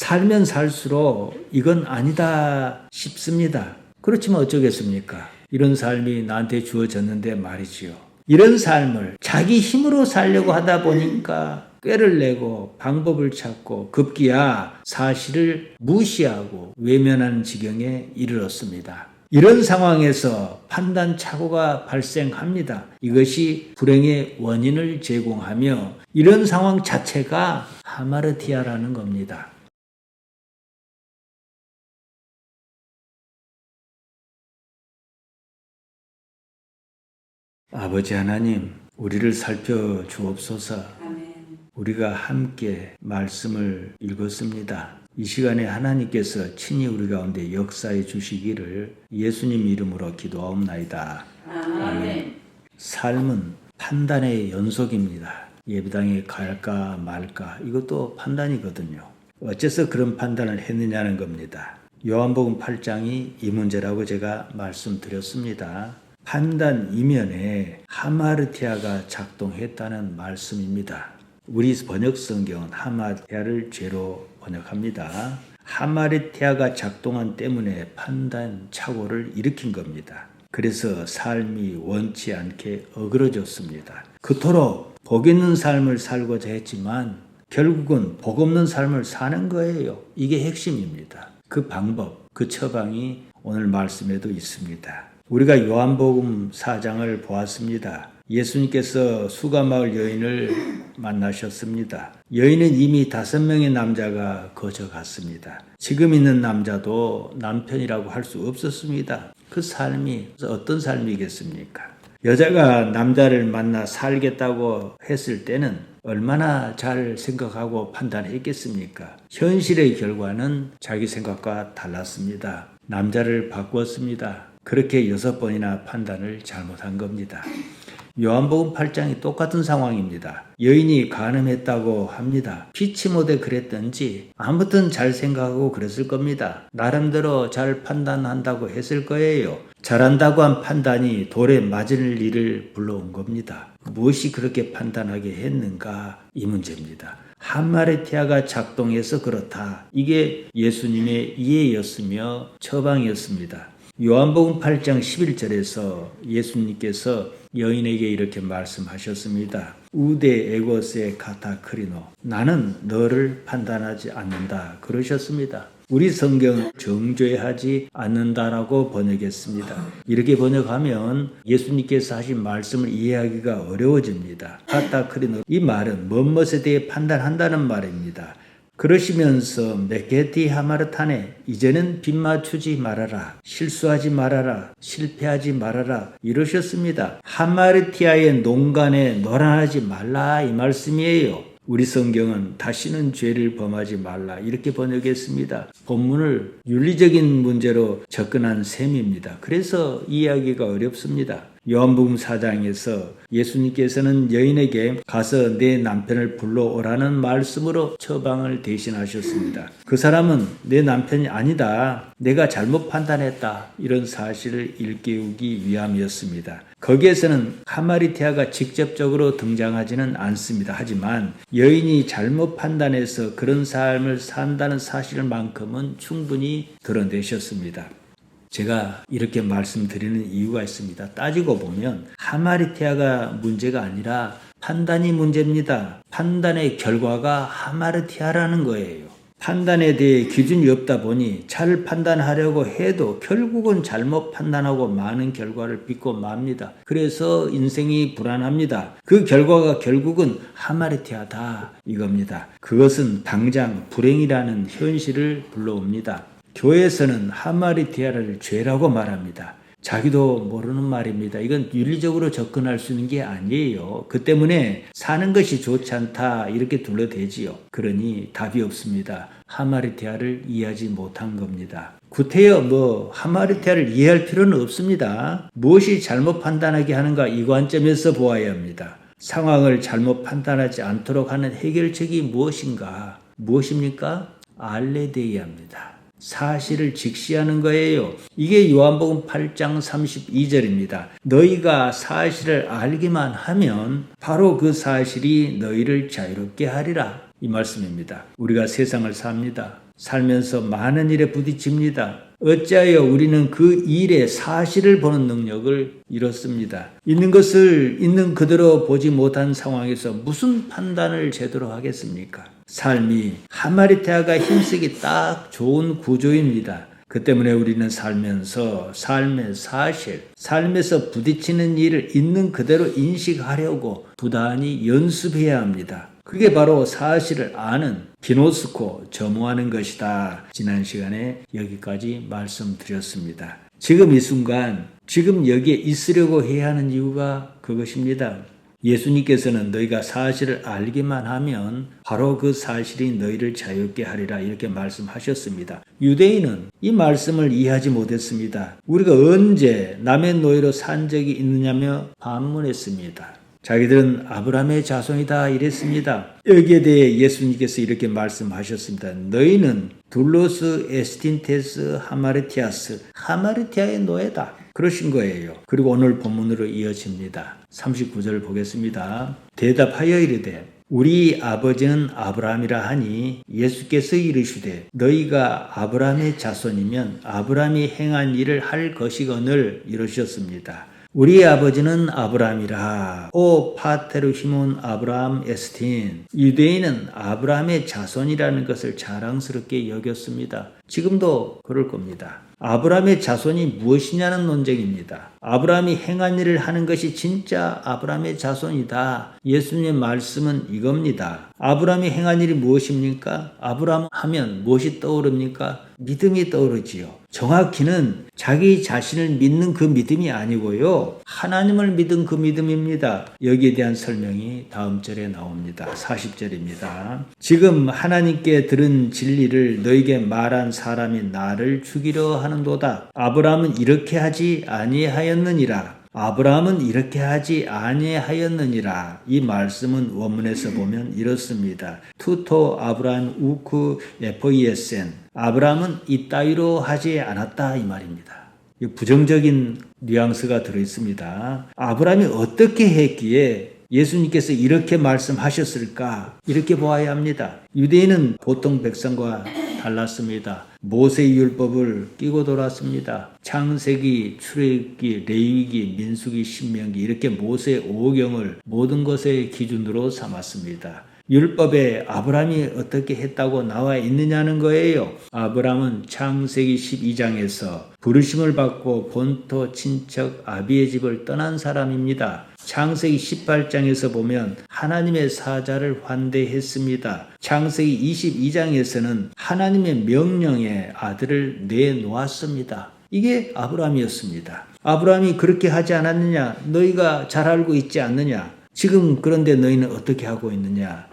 살면 살수록 이건 아니다 싶습니다. 그렇지만 어쩌겠습니까? 이런 삶이 나한테 주어졌는데 말이지요. 이런 삶을 자기 힘으로 살려고 하다 보니까 꾀를 내고 방법을 찾고 급기야 사실을 무시하고 외면하는 지경에 이르렀습니다. 이런 상황에서 판단 착오가 발생합니다. 이것이 불행의 원인을 제공하며 이런 상황 자체가 하마르티아라는 겁니다. 아버지 하나님, 우리를 살펴주옵소서. 우리가 함께 말씀을 읽었습니다. 이 시간에 하나님께서 친히 우리 가운데 역사해 주시기를 예수님 이름으로 기도하옵나이다. 아멘. 삶은 판단의 연속입니다. 예배당에 갈까 말까 이것도 판단이거든요. 어째서 그런 판단을 했느냐는 겁니다. 요한복음 8장이 이 문제라고 제가 말씀드렸습니다. 판단 이면에 하마르티아가 작동했다는 말씀입니다. 우리 번역 성경은 하마르티아를 죄로 번역합니다. 하마르티아가 작동한 때문에 판단 착오를 일으킨 겁니다. 그래서 삶이 원치 않게 어그러졌습니다. 그토록 복 있는 삶을 살고자 했지만 결국은 복 없는 삶을 사는 거예요. 이게 핵심입니다. 그 방법, 그 처방이 오늘 말씀에도 있습니다. 우리가 요한복음 4장을 보았습니다. 예수님께서 수가마을 여인을 만나셨습니다. 여인은 이미 5명의 남자가 거저갔습니다. 지금 있는 남자도 남편이라고 할 수 없었습니다. 그 삶이 어떤 삶이겠습니까? 여자가 남자를 만나 살겠다고 했을 때는 얼마나 잘 생각하고 판단했겠습니까? 현실의 결과는 자기 생각과 달랐습니다. 남자를 바꾸었습니다. 그렇게 6번이나 판단을 잘못한 겁니다. 요한복음 8장이 똑같은 상황입니다. 여인이 간음했다고 합니다. 피치 못해 그랬던지 아무튼 잘 생각하고 그랬을 겁니다. 나름대로 잘 판단한다고 했을 거예요. 잘한다고 한 판단이 돌에 맞을 일을 불러온 겁니다. 무엇이 그렇게 판단하게 했는가? 이 문제입니다. 하마르티아가 작동해서 그렇다. 이게 예수님의 이해였으며 처방이었습니다. 요한복음 8장 11절에서 예수님께서 여인에게 이렇게 말씀하셨습니다. 우데 에고세 카타크리노, 나는 너를 판단하지 않는다 그러셨습니다. 우리 성경은 정죄하지 않는다라고 번역했습니다. 이렇게 번역하면 예수님께서 하신 말씀을 이해하기가 어려워집니다. 카타크리노, 이 말은 무엇에 대해 판단한다는 말입니다. 그러시면서 메게티 하마르타네, 이제는 빗 맞추지 말아라, 실수하지 말아라, 실패하지 말아라 이러셨습니다. 하마르티아의 농간에 노란하지 말라 이 말씀이에요. 우리 성경은 다시는 죄를 범하지 말라 이렇게 번역했습니다. 본문을 윤리적인 문제로 접근한 셈입니다. 그래서 이해하기가 어렵습니다. 요한복음 4장에서 예수님께서는 여인에게 가서 내 남편을 불러오라는 말씀으로 처방을 대신하셨습니다. 그 사람은 내 남편이 아니다, 내가 잘못 판단했다 이런 사실을 일깨우기 위함이었습니다. 거기에서는 하마르티아가 직접적으로 등장하지는 않습니다. 하지만 여인이 잘못 판단해서 그런 삶을 산다는 사실만큼은 충분히 드러내셨습니다. 제가 이렇게 말씀드리는 이유가 있습니다. 따지고 보면 하마르티아가 문제가 아니라 판단이 문제입니다. 판단의 결과가 하마르티아라는 거예요. 판단에 대해 기준이 없다 보니 잘 판단하려고 해도 결국은 잘못 판단하고 많은 결과를 빚고 맙니다. 그래서 인생이 불안합니다. 그 결과가 결국은 하마르티아다 이겁니다. 그것은 당장 불행이라는 현실을 불러옵니다. 교회에서는 하마르티아를 죄라고 말합니다. 자기도 모르는 말입니다. 이건 윤리적으로 접근할 수 있는 게 아니에요. 그 때문에 사는 것이 좋지 않다 이렇게 둘러대지요. 그러니 답이 없습니다. 하마르티아를 이해하지 못한 겁니다. 구태여 하마르티아를 이해할 필요는 없습니다. 무엇이 잘못 판단하게 하는가 이 관점에서 보아야 합니다. 상황을 잘못 판단하지 않도록 하는 해결책이 무엇인가? 무엇입니까? 알레데이아입니다. 사실을 직시하는 거예요. 이게 요한복음 8장 32절입니다. 너희가 사실을 알기만 하면 바로 그 사실이 너희를 자유롭게 하리라. 이 말씀입니다. 우리가 세상을 삽니다. 살면서 많은 일에 부딪힙니다. 어찌하여 우리는 그 일의 사실을 보는 능력을 잃었습니다. 있는 것을 있는 그대로 보지 못한 상황에서 무슨 판단을 제대로 하겠습니까? 삶이 하마리테아가 힘쓰기 딱 좋은 구조입니다. 그 때문에 우리는 살면서 삶의 사실, 삶에서 부딪히는 일을 있는 그대로 인식하려고 부단히 연습해야 합니다. 그게 바로 사실을 아는 기노스코, 점호하는 것이다. 지난 시간에 여기까지 말씀드렸습니다. 지금 이 순간, 지금 여기에 있으려고 해야 하는 이유가 그것입니다. 예수님께서는 너희가 사실을 알기만 하면 바로 그 사실이 너희를 자유롭게 하리라 이렇게 말씀하셨습니다. 유대인은 이 말씀을 이해하지 못했습니다. 우리가 언제 남의 노예로 산 적이 있느냐며 반문했습니다. 자기들은 아브라함의 자손이다 이랬습니다. 여기에 대해 예수님께서 이렇게 말씀하셨습니다. 너희는 둘로스 에스틴테스 하마르티아스, 하마르티아의 노예다. 그러신 거예요. 그리고 오늘 본문으로 이어집니다. 39절 보겠습니다. 대답하여 이르되 우리 아버지는 아브라함이라 하니 예수께서 이르시되 너희가 아브라함의 자손이면 아브라함이 행한 일을 할 것이거늘 이러셨습니다. 우리 아버지는 아브라함이라. 오 파테르 히몬 아브라함 에스틴. 유대인은 아브라함의 자손이라는 것을 자랑스럽게 여겼습니다. 지금도 그럴 겁니다. 아브라함의 자손이 무엇이냐는 논쟁입니다. 아브라함이 행한 일을 하는 것이 진짜 아브라함의 자손이다. 예수님의 말씀은 이겁니다. 아브라함이 행한 일이 무엇입니까? 아브라함 하면 무엇이 떠오릅니까? 믿음이 떠오르지요. 정확히는 자기 자신을 믿는 그 믿음이 아니고요. 하나님을 믿은 그 믿음입니다. 여기에 대한 설명이 다음 절에 나옵니다. 40절입니다. 지금 하나님께 들은 진리를 너에게 말한 사람이 나를 죽이려 하는도다. 아브라함은 이렇게 하지 아니하였느니라. 아브라함은 이렇게 하지 아니하였느니라. 이 말씀은 원문에서 보면 이렇습니다. 투토 아브라함 우크 에포이에센. 아브라함은 이따위로 하지 않았다 이 말입니다. 부정적인 뉘앙스가 들어있습니다. 아브라함이 어떻게 했기에 예수님께서 이렇게 말씀하셨을까? 이렇게 보아야 합니다. 유대인은 보통 백성과 달랐습니다. 모세의 율법을 끼고 돌았습니다. 창세기, 출애굽기, 레위기, 민수기, 신명기 이렇게 모세의 5경을 모든 것의 기준으로 삼았습니다. 율법에 아브라함이 어떻게 했다고 나와 있느냐는 거예요. 아브라함은 창세기 12장에서 부르심을 받고 본토 친척 아비의 집을 떠난 사람입니다. 창세기 18장에서 보면 하나님의 사자를 환대했습니다. 창세기 22장에서는 하나님의 명령에 아들을 내놓았습니다. 이게 아브라함이었습니다. 아브라함이 그렇게 하지 않았느냐? 너희가 잘 알고 있지 않느냐? 지금 그런데 너희는 어떻게 하고 있느냐?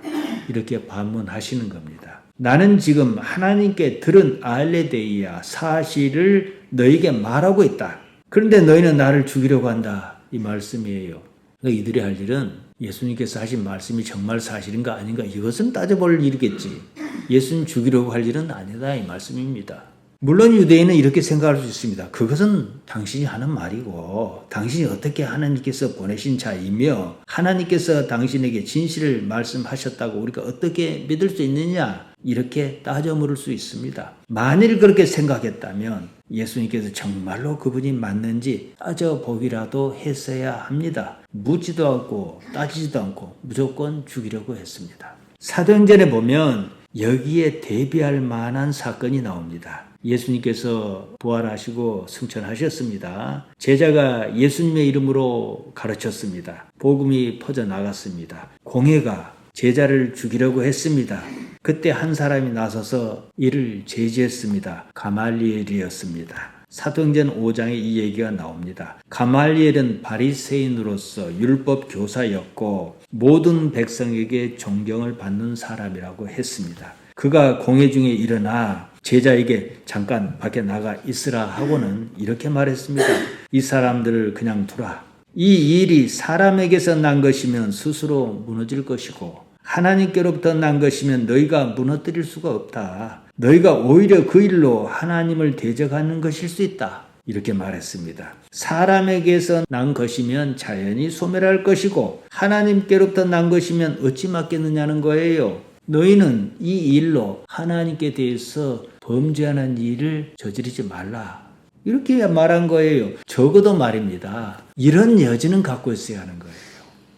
이렇게 반문하시는 겁니다. 나는 지금 하나님께 들은 알레데이아 사실을 너희에게 말하고 있다. 그런데 너희는 나를 죽이려고 한다. 이 말씀이에요. 그러니까 이들이 할 일은 예수님께서 하신 말씀이 정말 사실인가 아닌가 이것은 따져볼 일이겠지. 예수님 죽이려고 할 일은 아니다 이 말씀입니다. 물론 유대인은 이렇게 생각할 수 있습니다. 그것은 당신이 하는 말이고 당신이 어떻게 하나님께서 보내신 자이며 하나님께서 당신에게 진실을 말씀하셨다고 우리가 어떻게 믿을 수 있느냐 이렇게 따져 물을 수 있습니다. 만일 그렇게 생각했다면 예수님께서 정말로 그분이 맞는지 따져보기라도 했어야 합니다. 묻지도 않고 따지지도 않고 무조건 죽이려고 했습니다. 사도행전에 보면 여기에 대비할 만한 사건이 나옵니다. 예수님께서 부활하시고 승천하셨습니다. 제자가 예수님의 이름으로 가르쳤습니다. 복음이 퍼져나갔습니다. 공회가 제자를 죽이려고 했습니다. 그때 한 사람이 나서서 이를 제지했습니다. 가말리엘이었습니다. 사도행전 5장에 이 얘기가 나옵니다. 가말리엘은 바리새인으로서 율법 교사였고 모든 백성에게 존경을 받는 사람이라고 했습니다. 그가 공회 중에 일어나 제자에게 잠깐 밖에 나가 있으라 하고는 이렇게 말했습니다. 이 사람들을 그냥 두라. 이 일이 사람에게서 난 것이면 스스로 무너질 것이고 하나님께로부터 난 것이면 너희가 무너뜨릴 수가 없다. 너희가 오히려 그 일로 하나님을 대적하는 것일 수 있다. 이렇게 말했습니다. 사람에게서 난 것이면 자연히 소멸할 것이고 하나님께로부터 난 것이면 어찌 맞겠느냐는 거예요. 너희는 이 일로 하나님께 대해서 범죄하는 일을 저지르지 말라. 이렇게 말한 거예요. 적어도 말입니다. 이런 여지는 갖고 있어야 하는 거예요.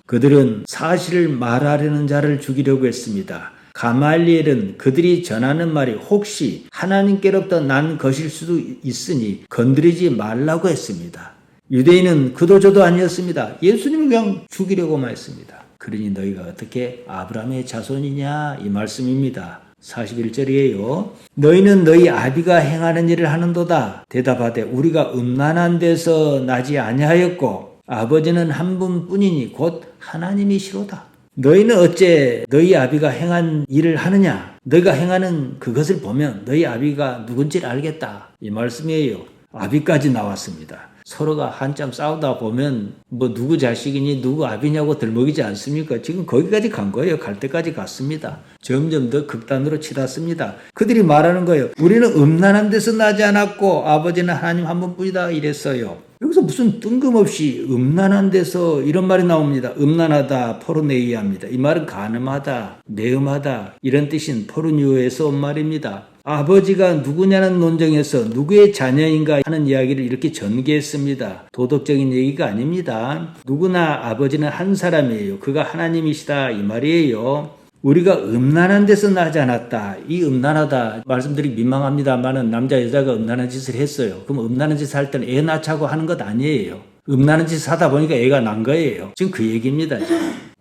그들은 사실을 말하려는 자를 죽이려고 했습니다. 가말리엘은 그들이 전하는 말이 혹시 하나님께로부터 난 것일 수도 있으니 건드리지 말라고 했습니다. 유대인은 그도저도 아니었습니다. 예수님을 그냥 죽이려고만 했습니다. 그러니 너희가 어떻게 아브라함의 자손이냐 이 말씀입니다. 41절이에요. 너희는 너희 아비가 행하는 일을 하는도다. 대답하되 우리가 음란한 데서 나지 아니하였고 아버지는 한 분뿐이니 곧 하나님이시로다. 너희는 어째 너희 아비가 행한 일을 하느냐? 너희가 행하는 그것을 보면 너희 아비가 누군지를 알겠다. 이 말씀이에요. 아비까지 나왔습니다. 서로가 한참 싸우다 보면 뭐 누구 자식이니 누구 아비냐고 들먹이지 않습니까? 지금 거기까지 간 거예요. 갈 때까지 갔습니다. 점점 더 극단으로 치닫습니다. 그들이 말하는 거예요. 우리는 음란한 데서 나지 않았고 아버지는 하나님 한 분뿐이다 이랬어요. 여기서 무슨 뜬금없이 음란한 데서 이런 말이 나옵니다. 음란하다, 포르네이아입니다. 이 말은 간음하다, 매음하다 이런 뜻인 포르뉴에서 온 말입니다. 아버지가 누구냐는 논쟁에서 누구의 자녀인가 하는 이야기를 이렇게 전개했습니다. 도덕적인 얘기가 아닙니다. 누구나 아버지는 한 사람이에요. 그가 하나님이시다 이 말이에요. 우리가 음란한 데서 나지 않았다. 이 음란하다 말씀드리기 민망합니다만은 남자 여자가 음란한 짓을 했어요. 그럼 음란한 짓을 할 때는 애 낳자고 하는 것 아니에요. 음란한 짓을 하다 보니까 애가 난 거예요. 지금 그 얘기입니다.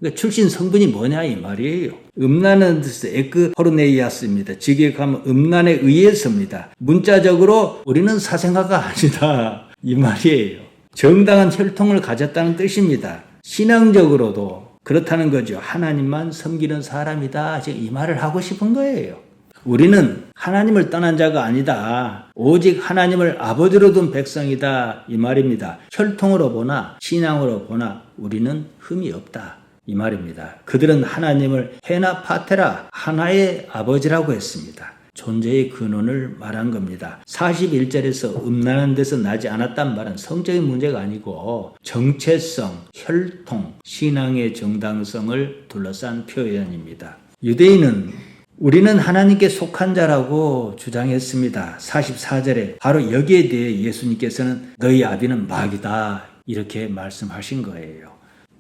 그러니까 출신 성분이 뭐냐 이 말이에요. 음란한 뜻은 에크포르네이아스입니다. 직역하면 음란에 의해서입니다. 문자적으로 우리는 사생아가 아니다 이 말이에요. 정당한 혈통을 가졌다는 뜻입니다. 신앙적으로도 그렇다는 거죠. 하나님만 섬기는 사람이다. 지금 이 말을 하고 싶은 거예요. 우리는 하나님을 떠난 자가 아니다. 오직 하나님을 아버지로 둔 백성이다. 이 말입니다. 혈통으로 보나 신앙으로 보나 우리는 흠이 없다. 이 말입니다. 그들은 하나님을 헤나 파테라 하나의 아버지라고 했습니다. 존재의 근원을 말한 겁니다. 41절에서 음란한 데서 나지 않았단 말은 성적인 문제가 아니고 정체성, 혈통, 신앙의 정당성을 둘러싼 표현입니다. 유대인은 우리는 하나님께 속한 자라고 주장했습니다. 44절에 바로 여기에 대해 예수님께서는 너희 아비는 마귀다 이렇게 말씀하신 거예요.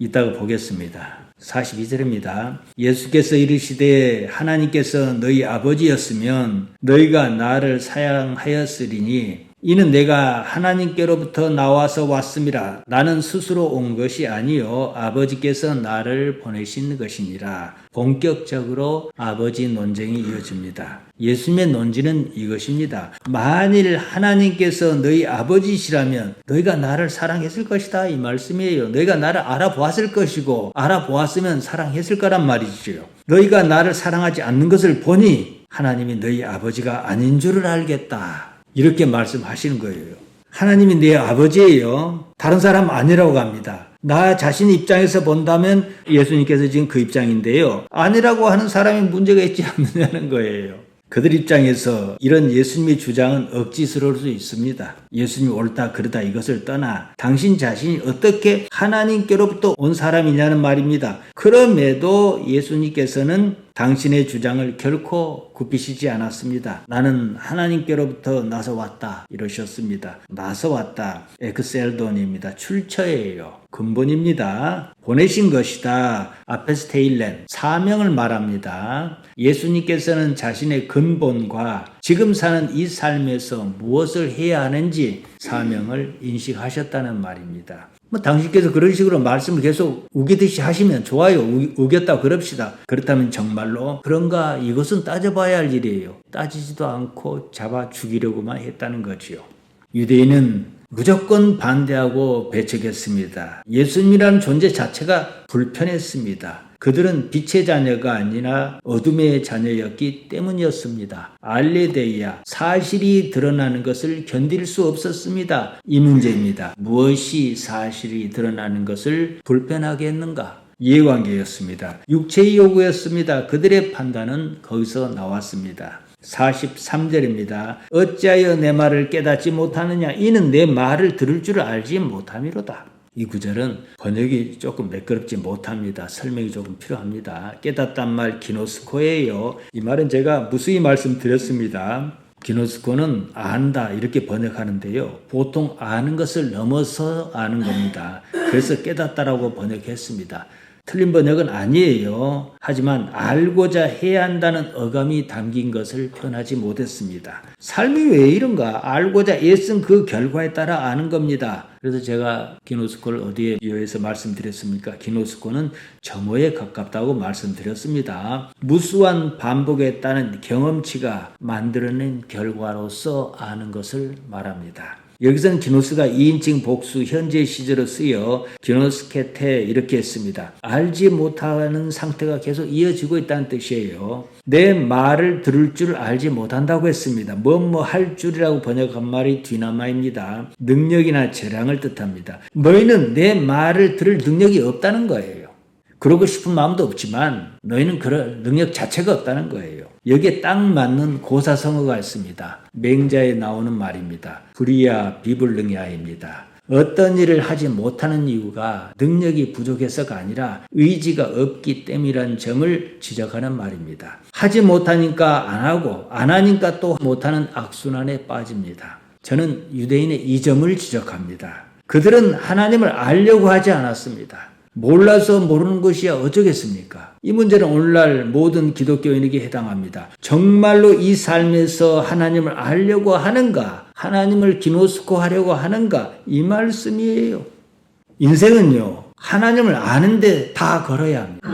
이따가 보겠습니다. 42절입니다. 예수께서 이르시되 하나님께서 너희 아버지였으면 너희가 나를 사양하였으리니 이는 내가 하나님께로부터 나와서 왔음이라. 나는 스스로 온 것이 아니요 아버지께서 나를 보내신 것이니라. 본격적으로 아버지 논쟁이 이어집니다. 예수님의 논지는 이것입니다. 만일 하나님께서 너희 아버지시라면 너희가 나를 사랑했을 것이다 이 말씀이에요. 너희가 나를 알아보았을 것이고 알아보았으면 사랑했을 거란 말이죠. 너희가 나를 사랑하지 않는 것을 보니 하나님이 너희 아버지가 아닌 줄을 알겠다. 이렇게 말씀하시는 거예요. 하나님이 내 아버지예요. 다른 사람 아니라고 합니다. 나 자신 입장에서 본다면 예수님께서 지금 그 입장인데요. 아니라고 하는 사람이 문제가 있지 않느냐는 거예요. 그들 입장에서 이런 예수님의 주장은 억지스러울 수 있습니다. 예수님이 옳다 그르다 이것을 떠나 당신 자신이 어떻게 하나님께로부터 온 사람이냐는 말입니다. 그럼에도 예수님께서는 당신의 주장을 결코 굽히시지 않았습니다. 나는 하나님께로부터 나서 왔다 이러셨습니다. 나서 왔다. 엑셀돈입니다. 출처예요. 근본입니다. 보내신 것이다. 아페스테일렌 사명을 말합니다. 예수님께서는 자신의 근본과 지금 사는 이 삶에서 무엇을 해야 하는지 사명을 인식하셨다는 말입니다. 당신께서 그런 식으로 말씀을 계속 우기듯이 하시면 좋아요. 우겼다 그럽시다. 그렇다면 정말로 그런가 이것은 따져봐야 할 일이에요. 따지지도 않고 잡아 죽이려고만 했다는 거지요. 유대인은 무조건 반대하고 배척했습니다. 예수님이라는 존재 자체가 불편했습니다. 그들은 빛의 자녀가 아니라 어둠의 자녀였기 때문이었습니다. 알레데이아, 사실이 드러나는 것을 견딜 수 없었습니다. 이 문제입니다. 무엇이 사실이 드러나는 것을 불편하게 했는가? 이해관계였습니다. 육체의 요구였습니다. 그들의 판단은 거기서 나왔습니다. 43절입니다. 어찌하여 내 말을 깨닫지 못하느냐? 이는 내 말을 들을 줄 알지 못함이로다. 이 구절은 번역이 조금 매끄럽지 못합니다. 설명이 조금 필요합니다. 깨닫단 말 기노스코예요. 이 말은 제가 무수히 말씀드렸습니다. 기노스코는 안다 이렇게 번역하는데요. 보통 아는 것을 넘어서 아는 겁니다. 그래서 깨닫다라고 번역했습니다. 틀린 번역은 아니에요. 하지만 알고자 해야 한다는 어감이 담긴 것을 표현하지 못했습니다. 삶이 왜 이런가? 알고자 애쓴 그 결과에 따라 아는 겁니다. 그래서 제가 기노스코를 어디에 비유해서 말씀드렸습니까? 기노스코는 점호에 가깝다고 말씀드렸습니다. 무수한 반복에 따른 경험치가 만들어낸 결과로서 아는 것을 말합니다. 여기서는 기노스가 2인칭 복수 현재 시제로 쓰여 기노스케테 이렇게 했습니다. 알지 못하는 상태가 계속 이어지고 있다는 뜻이에요. 내 말을 들을 줄 알지 못한다고 했습니다. 뭐뭐 할 줄이라고 번역한 말이 뒤나마입니다. 능력이나 재량을 뜻합니다. 너희는 내 말을 들을 능력이 없다는 거예요. 그러고 싶은 마음도 없지만 너희는 그럴 능력 자체가 없다는 거예요. 여기에 딱 맞는 고사성어가 있습니다. 맹자에 나오는 말입니다. 불이야 비불능야입니다. 어떤 일을 하지 못하는 이유가 능력이 부족해서가 아니라 의지가 없기 때문이라는 점을 지적하는 말입니다. 하지 못하니까 안 하고 안 하니까 또 못하는 악순환에 빠집니다. 저는 유대인의 이 점을 지적합니다. 그들은 하나님을 알려고 하지 않았습니다. 몰라서 모르는 것이야 어쩌겠습니까? 이 문제는 오늘날 모든 기독교인에게 해당합니다. 정말로 이 삶에서 하나님을 알려고 하는가? 하나님을 기노스코 하려고 하는가? 이 말씀이에요. 인생은요, 하나님을 아는데 다 걸어야 합니다.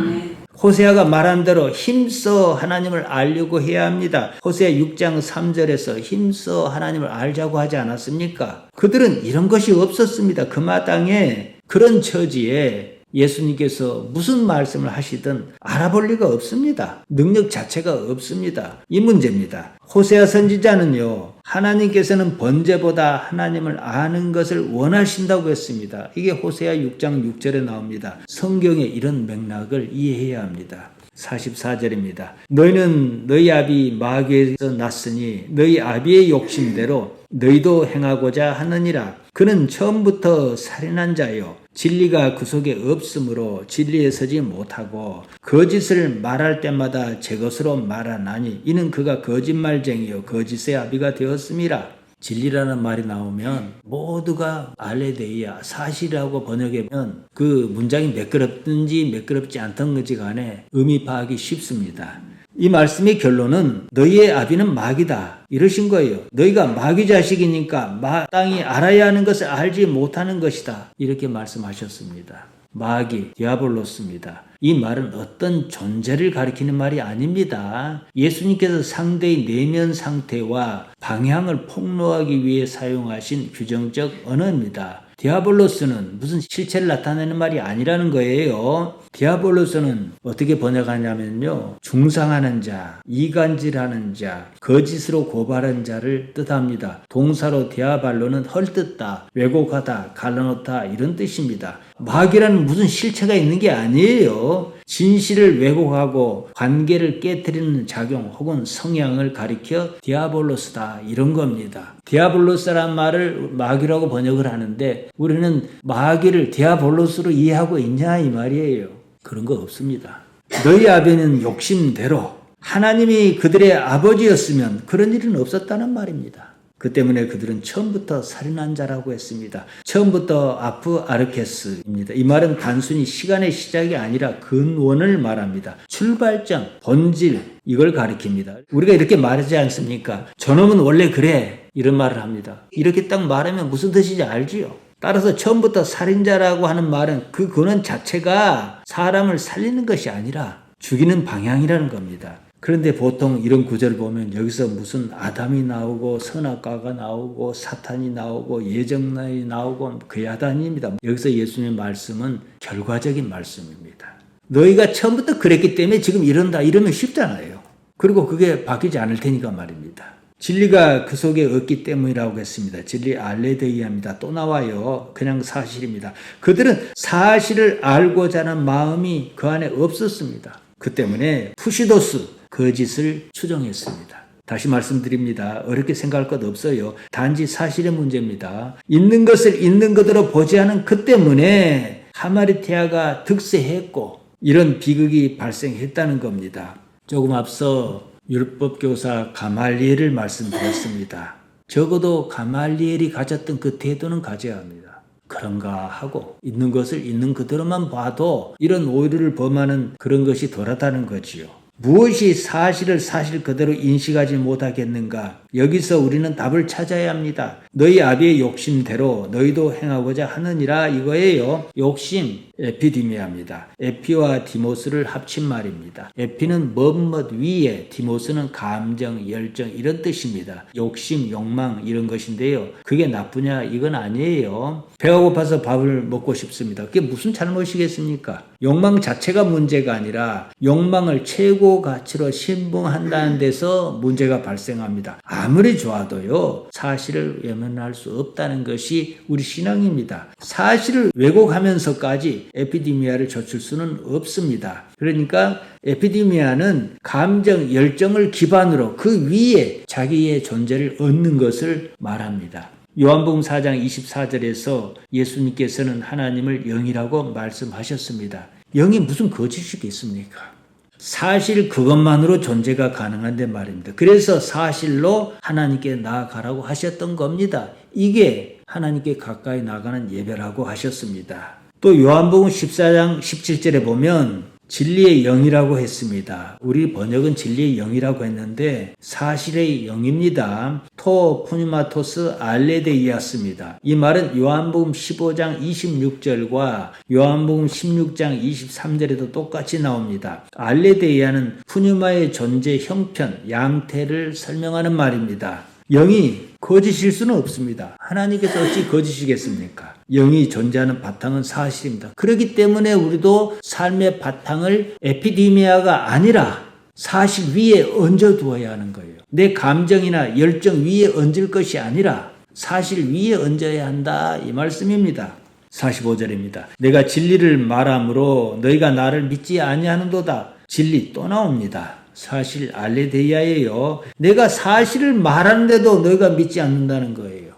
호세아가 말한 대로 힘써 하나님을 알려고 해야 합니다. 호세아 6장 3절에서 힘써 하나님을 알자고 하지 않았습니까? 그들은 이런 것이 없었습니다. 그 마땅에 그런 처지에 예수님께서 무슨 말씀을 하시든 알아볼 리가 없습니다. 능력 자체가 없습니다. 이 문제입니다. 호세아 선지자는요, 하나님께서는 번제보다 하나님을 아는 것을 원하신다고 했습니다. 이게 호세아 6장 6절에 나옵니다. 성경의 이런 맥락을 이해해야 합니다. 44절입니다. 너희는 너희 아비 마귀에서 났으니 너희 아비의 욕심대로 너희도 행하고자 하느니라. 그는 처음부터 살인한 자요. 진리가 그 속에 없으므로 진리에 서지 못하고 거짓을 말할 때마다 제 것으로 말하나니 이는 그가 거짓말쟁이요 거짓의 아비가 되었음이라. 진리라는 말이 나오면 모두가 알레데이아 사실이라고 번역하면 그 문장이 매끄럽든지 매끄럽지 않던 건지 간에 의미 파악이 쉽습니다. 이 말씀의 결론은 너희의 아비는 마귀다 이러신 거예요. 너희가 마귀 자식이니까 마땅히 알아야 하는 것을 알지 못하는 것이다 이렇게 말씀하셨습니다. 마귀, 디아볼로스입니다. 이 말은 어떤 존재를 가리키는 말이 아닙니다. 예수님께서 상대의 내면 상태와 방향을 폭로하기 위해 사용하신 규정적 언어입니다. 디아볼로스는 무슨 실체를 나타내는 말이 아니라는 거예요. 디아볼로스는 어떻게 번역하냐면요. 중상하는 자, 이간질하는 자, 거짓으로 고발한 자를 뜻합니다. 동사로 디아발로는 헐뜯다, 왜곡하다, 갈라놓다 이런 뜻입니다. 마귀라는 무슨 실체가 있는 게 아니에요. 진실을 왜곡하고 관계를 깨트리는 작용 혹은 성향을 가리켜 디아볼로스다 이런 겁니다. 디아볼로스란 말을 마귀라고 번역을 하는데 우리는 마귀를 디아볼로스로 이해하고 있냐 이 말이에요. 그런 거 없습니다. 너희 아비는 욕심대로 하나님이 그들의 아버지였으면 그런 일은 없었다는 말입니다. 그 때문에 그들은 처음부터 살인한 자라고 했습니다. 처음부터 아프 아르케스입니다. 이 말은 단순히 시간의 시작이 아니라 근원을 말합니다. 출발점, 본질 이걸 가리킵니다. 우리가 이렇게 말하지 않습니까? 저놈은 원래 그래 이런 말을 합니다. 이렇게 딱 말하면 무슨 뜻인지 알지요? 따라서 처음부터 살인자라고 하는 말은 그 근원 자체가 사람을 살리는 것이 아니라 죽이는 방향이라는 겁니다. 그런데 보통 이런 구절을 보면 여기서 무슨 아담이 나오고 선악과가 나오고 사탄이 나오고 예정론이 나오고 그 야단입니다. 여기서 예수님의 말씀은 결과적인 말씀입니다. 너희가 처음부터 그랬기 때문에 지금 이런다 이러면 쉽잖아요. 그리고 그게 바뀌지 않을 테니까 말입니다. 진리가 그 속에 없기 때문이라고 했습니다. 진리 알레데이아입니다. 또 나와요. 그냥 사실입니다. 그들은 사실을 알고자 하는 마음이 그 안에 없었습니다. 그 때문에 푸시도스 거짓을 추정했습니다. 다시 말씀드립니다. 어렵게 생각할 것 없어요. 단지 사실의 문제입니다. 있는 것을 있는 그대로 보지 않은 그 때문에 하마리테아가 득세했고 이런 비극이 발생했다는 겁니다. 조금 앞서 율법교사 가말리엘을 말씀드렸습니다. 적어도 가말리엘이 가졌던 그 태도는 가져야 합니다. 그런가 하고 있는 것을 있는 그대로만 봐도 이런 오류를 범하는 그런 것이 덜하다는 거지요. 무엇이 사실을 사실 그대로 인식하지 못하겠는가? 여기서 우리는 답을 찾아야 합니다. 너희 아비의 욕심대로 너희도 행하고자 하느니라 이거예요. 욕심, 에피디미아입니다. 에피와 디모스를 합친 말입니다. 에피는 뭐뭇 위에, 디모스는 감정, 열정 이런 뜻입니다. 욕심, 욕망 이런 것인데요. 그게 나쁘냐? 이건 아니에요. 배가 고파서 밥을 먹고 싶습니다. 그게 무슨 잘못이겠습니까? 욕망 자체가 문제가 아니라 욕망을 최고 가치로 신봉한다는 데서 문제가 발생합니다. 아무리 좋아도요, 사실을 외면할 수 없다는 것이 우리 신앙입니다. 사실을 왜곡하면서까지 에피디미아를 젖힐 수는 없습니다. 그러니까 에피디미아는 감정, 열정을 기반으로 그 위에 자기의 존재를 얻는 것을 말합니다. 요한복음 4장 24절에서 예수님께서는 하나님을 영이라고 말씀하셨습니다. 영이 무슨 거짓이겠습니까? 사실 그것만으로 존재가 가능한데 말입니다. 그래서 사실로 하나님께 나아가라고 하셨던 겁니다. 이게 하나님께 가까이 나가는 예배라고 하셨습니다. 또 요한복음 14장 17절에 보면 진리의 영이라고 했습니다. 우리 번역은 진리의 영이라고 했는데 사실의 영입니다. 토 푸니마토스 알레데이아스입니다. 이 말은 요한복음 15장 26절과 요한복음 16장 23절에도 똑같이 나옵니다. 알레데이아는 푸니마의 존재 형편, 양태를 설명하는 말입니다. 영이 거짓일 수는 없습니다. 하나님께서 어찌 거짓이겠습니까? 영이 존재하는 바탕은 사실입니다. 그렇기 때문에 우리도 삶의 바탕을 에피디미아가 아니라 사실 위에 얹어두어야 하는 거예요. 내 감정이나 열정 위에 얹을 것이 아니라 사실 위에 얹어야 한다 이 말씀입니다. 45절입니다. 내가 진리를 말함으로 너희가 나를 믿지 아니하는도다. 진리 또 나옵니다. 사실 알레데이아예요. 내가 사실을 말하는데도 너희가 믿지 않는다는 거예요.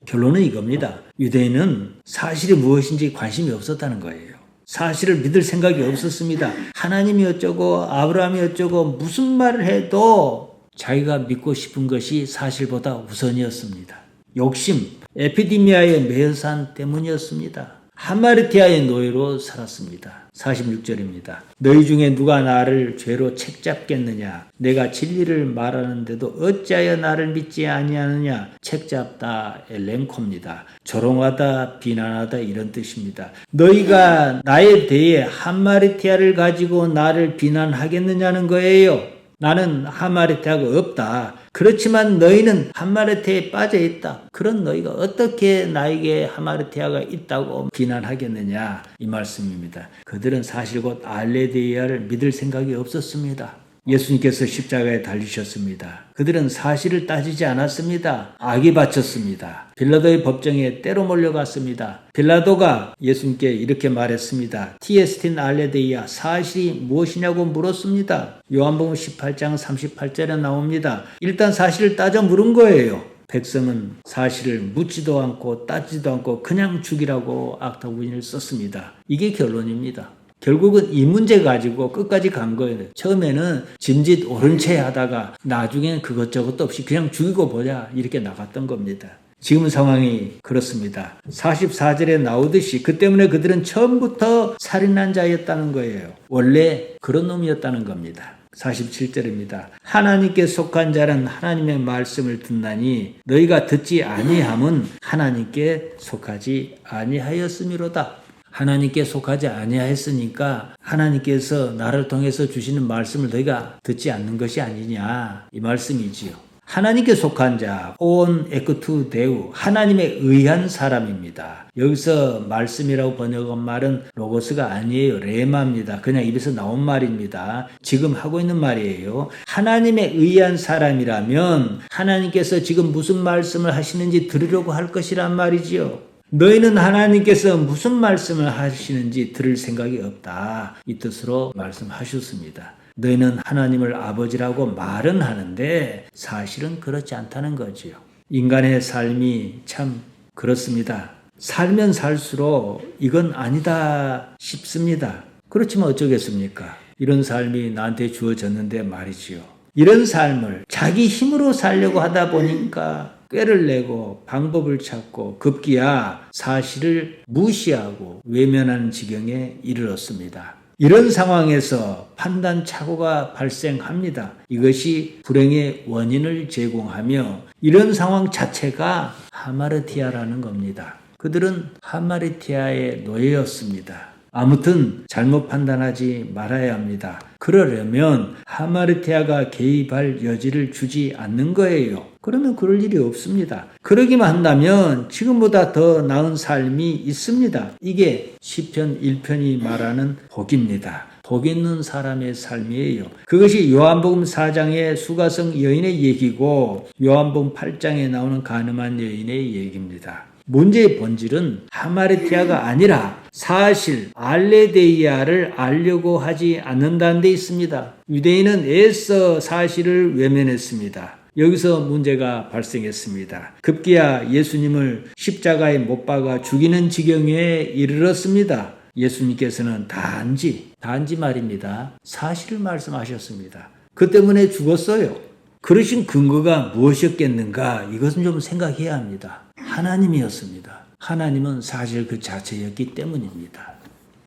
결론은 이겁니다. 유대인은 사실이 무엇인지 관심이 없었다는 거예요. 사실을 믿을 생각이 없었습니다. 하나님이 어쩌고 아브라함이 어쩌고 무슨 말을 해도 자기가 믿고 싶은 것이 사실보다 우선이었습니다. 욕심, 에피디미아의 매여산 때문이었습니다. 하마르티아의 노예로 살았습니다. 46절입니다. 너희 중에 누가 나를 죄로 책잡겠느냐? 내가 진리를 말하는데도 어찌하여 나를 믿지 아니하느냐? 책잡다 엘렌코입니다. 조롱하다, 비난하다 이런 뜻입니다. 너희가 나에 대해 하마르티아를 가지고 나를 비난하겠느냐는 거예요. 나는 하마르티아가 없다. 그렇지만 너희는 하마르티아에 빠져 있다. 그런 너희가 어떻게 나에게 하마르티아가 있다고 비난하겠느냐 이 말씀입니다. 그들은 사실 곧 알레데이아를 믿을 생각이 없었습니다. 예수님께서 십자가에 달리셨습니다. 그들은 사실을 따지지 않았습니다. 악이 바쳤습니다. 빌라도의 법정에 때로 몰려갔습니다. 빌라도가 예수님께 이렇게 말했습니다. 티에스틴 알레데이아 사실이 무엇이냐고 물었습니다. 요한복음 18장 38절에 나옵니다. 일단 사실을 따져 물은 거예요. 백성은 사실을 묻지도 않고 따지도 않고 그냥 죽이라고 악타부인을 썼습니다. 이게 결론입니다. 결국은 이 문제 가지고 끝까지 간 거예요. 처음에는 짐짓 옳은 채 하다가 나중에는 그것저것도 없이 그냥 죽이고 보자 이렇게 나갔던 겁니다. 지금 상황이 그렇습니다. 44절에 나오듯이 그 때문에 그들은 처음부터 살인한 자였다는 거예요. 원래 그런 놈이었다는 겁니다. 47절입니다. 하나님께 속한 자는 하나님의 말씀을 듣나니 너희가 듣지 아니함은 하나님께 속하지 아니하였음이로다. 하나님께 속하지 아니하였으니까 하나님께서 나를 통해서 주시는 말씀을 너희가 듣지 않는 것이 아니냐 이 말씀이지요. 하나님께 속한 자, 온 에크투 데우, 하나님에 의한 사람입니다. 여기서 말씀이라고 번역한 말은 로고스가 아니에요. 레마입니다. 그냥 입에서 나온 말입니다. 지금 하고 있는 말이에요. 하나님에 의한 사람이라면 하나님께서 지금 무슨 말씀을 하시는지 들으려고 할 것이란 말이지요. 너희는 하나님께서 무슨 말씀을 하시는지 들을 생각이 없다. 이 뜻으로 말씀하셨습니다. 너희는 하나님을 아버지라고 말은 하는데 사실은 그렇지 않다는 거지요. 인간의 삶이 참 그렇습니다. 살면 살수록 이건 아니다 싶습니다. 그렇지만 어쩌겠습니까? 이런 삶이 나한테 주어졌는데 말이지요. 이런 삶을 자기 힘으로 살려고 하다 보니까 꾀를 내고 방법을 찾고 급기야 사실을 무시하고 외면하는 지경에 이르렀습니다. 이런 상황에서 판단 착오가 발생합니다. 이것이 불행의 원인을 제공하며 이런 상황 자체가 하마르티아라는 겁니다. 그들은 하마르티아의 노예였습니다. 아무튼 잘못 판단하지 말아야 합니다. 그러려면 하마르티아가 개입할 여지를 주지 않는 거예요. 그러면 그럴 일이 없습니다. 그러기만 한다면 지금보다 더 나은 삶이 있습니다. 이게 시편 1편이 말하는 복입니다. 복 있는 사람의 삶이에요. 그것이 요한복음 4장의 수가성 여인의 얘기고 요한복음 8장에 나오는 가늠한 여인의 얘기입니다. 문제의 본질은 하마르티아가 아니라 사실 알레데이아를 알려고 하지 않는다는 데 있습니다. 유대인은 애써 사실을 외면했습니다. 여기서 문제가 발생했습니다. 급기야 예수님을 십자가에 못 박아 죽이는 지경에 이르렀습니다. 예수님께서는 단지 말입니다. 사실을 말씀하셨습니다. 그 때문에 죽었어요. 그러신 근거가 무엇이었겠는가? 이것은 좀 생각해야 합니다. 하나님이었습니다. 하나님은 사실 그 자체였기 때문입니다.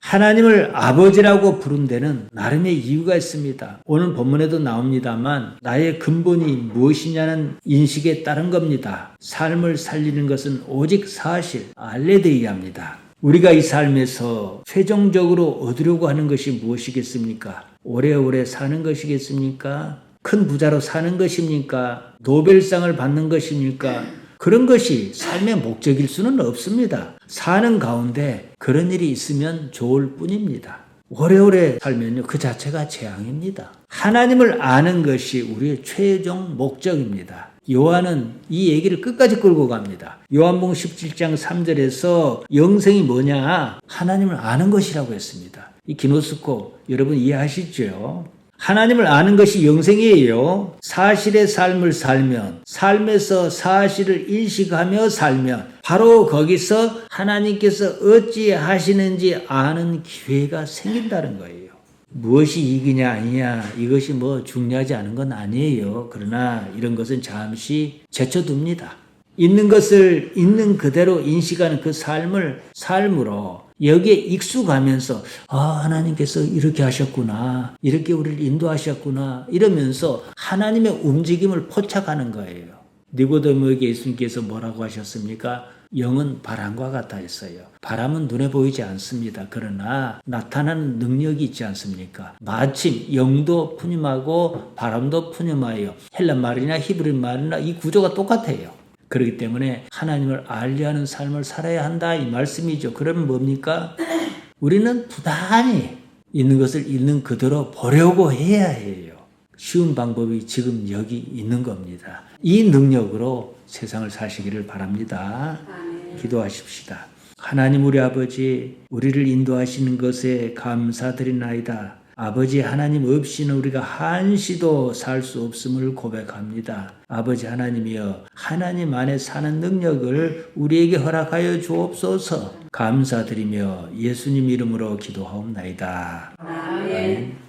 하나님을 아버지라고 부른 데는 나름의 이유가 있습니다. 오늘 본문에도 나옵니다만 나의 근본이 무엇이냐는 인식에 따른 겁니다. 삶을 살리는 것은 오직 사실, 알레데이아입니다. 우리가 이 삶에서 최종적으로 얻으려고 하는 것이 무엇이겠습니까? 오래오래 사는 것이겠습니까? 큰 부자로 사는 것입니까? 노벨상을 받는 것입니까? 그런 것이 삶의 목적일 수는 없습니다. 사는 가운데 그런 일이 있으면 좋을 뿐입니다. 오래오래 살면요, 그 자체가 재앙입니다. 하나님을 아는 것이 우리의 최종 목적입니다. 요한은 이 얘기를 끝까지 끌고 갑니다. 요한복음 17장 3절에서 영생이 뭐냐? 하나님을 아는 것이라고 했습니다. 이 기노스코 여러분 이해하시죠? 하나님을 아는 것이 영생이에요. 사실의 삶을 살면, 삶에서 사실을 인식하며 살면 바로 거기서 하나님께서 어찌 하시는지 아는 기회가 생긴다는 거예요. 무엇이 이기냐 아니냐 이것이 중요하지 않은 건 아니에요. 그러나 이런 것은 잠시 제쳐둡니다. 있는 것을 있는 그대로 인식하는 그 삶으로 여기에 익숙하면서 하나님께서 이렇게 하셨구나, 이렇게 우리를 인도하셨구나 이러면서 하나님의 움직임을 포착하는 거예요. 니고데모에게 예수님께서 뭐라고 하셨습니까? 영은 바람과 같다 했어요. 바람은 눈에 보이지 않습니다. 그러나 나타나는 능력이 있지 않습니까? 마침 영도 푸념하고 바람도 푸념하여 헬라 말이나 히브리 말이나 이 구조가 똑같아요. 그렇기 때문에 하나님을 알려 하는 삶을 살아야 한다 이 말씀이죠. 그러면 뭡니까? 우리는 부단히 있는 것을 있는 그대로 보려고 해야 해요. 쉬운 방법이 지금 여기 있는 겁니다. 이 능력으로 세상을 사시기를 바랍니다. 기도하십시다. 하나님 우리 아버지, 우리를 인도하시는 것에 감사드리나이다. 아버지 하나님 없이는 우리가 한시도 살 수 없음을 고백합니다. 아버지 하나님이여, 하나님 안에 사는 능력을 우리에게 허락하여 주옵소서. 감사드리며 예수님 이름으로 기도하옵나이다. 아멘.